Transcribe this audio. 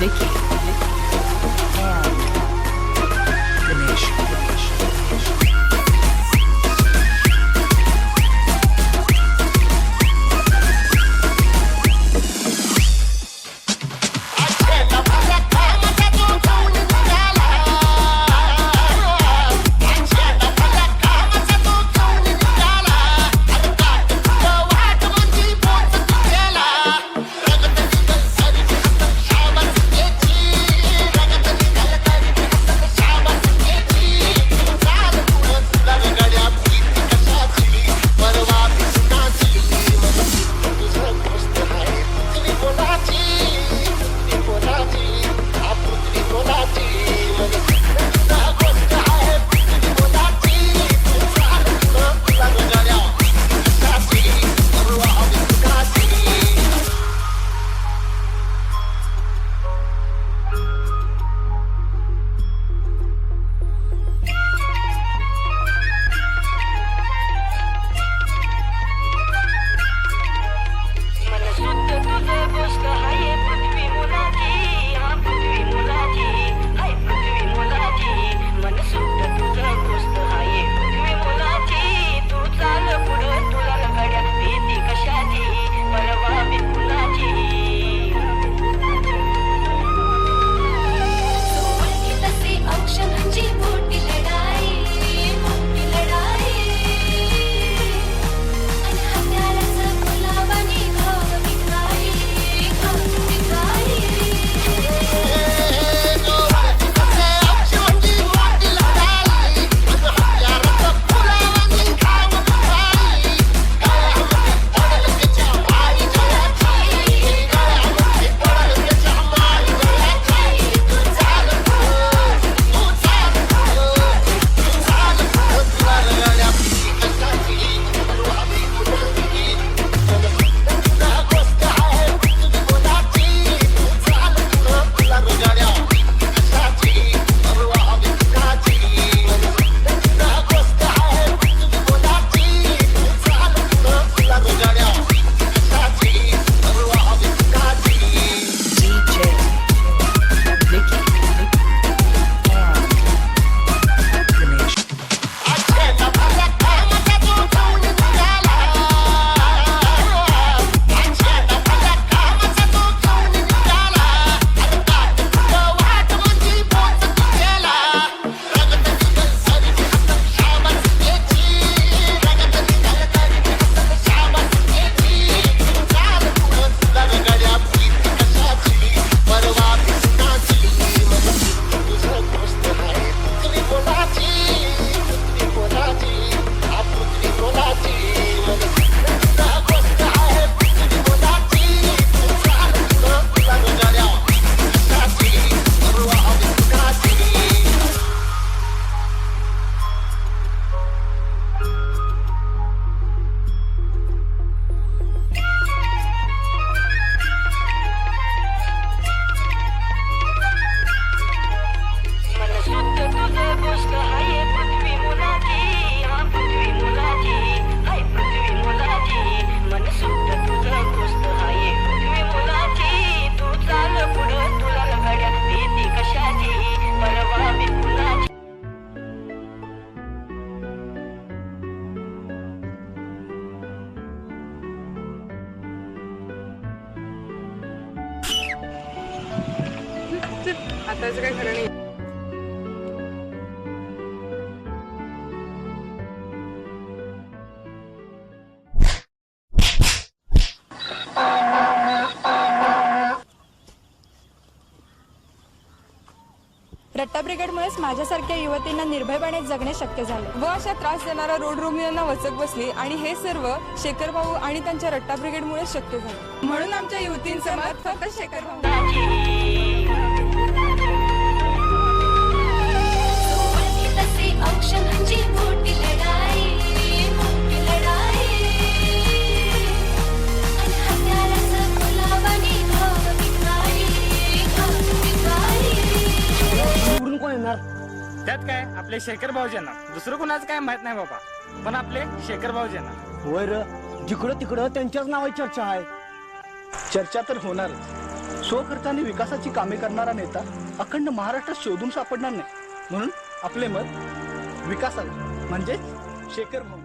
Vicky, and Ganesh. आताच काय खरं नाही. रट्टा ब्रिगेडमुळेच माझ्यासारख्या युवतींना निर्भयपणे जगणे शक्य झाले व अशा त्रास देणाऱ्या रोड रोमियोंना वचक बसली आणि हे सर्व शेखर भाऊ आणि त्यांच्या रट्टा ब्रिगेडमुळे शक्य झाले. म्हणून आमच्या युवतींचं मत फक्त शेखर भाऊ. त्यात काय आपले शेखर भाऊजी येणार, दुसरं कुणाचं काय माहित नाही बाबा, पण आपले शेखर भाऊजी येणार. होय र, जिकडं तिकडं त्यांच्याच नावाची चर्चा आहे. चर्चा तर होणारच, स्वखर्चाने विकासाची कामे करणारा नेता अखंड महाराष्ट्रात शोधून सापडणार नाही. म्हणून आपले मत विकासाला म्हणजेच शेखर भाऊ.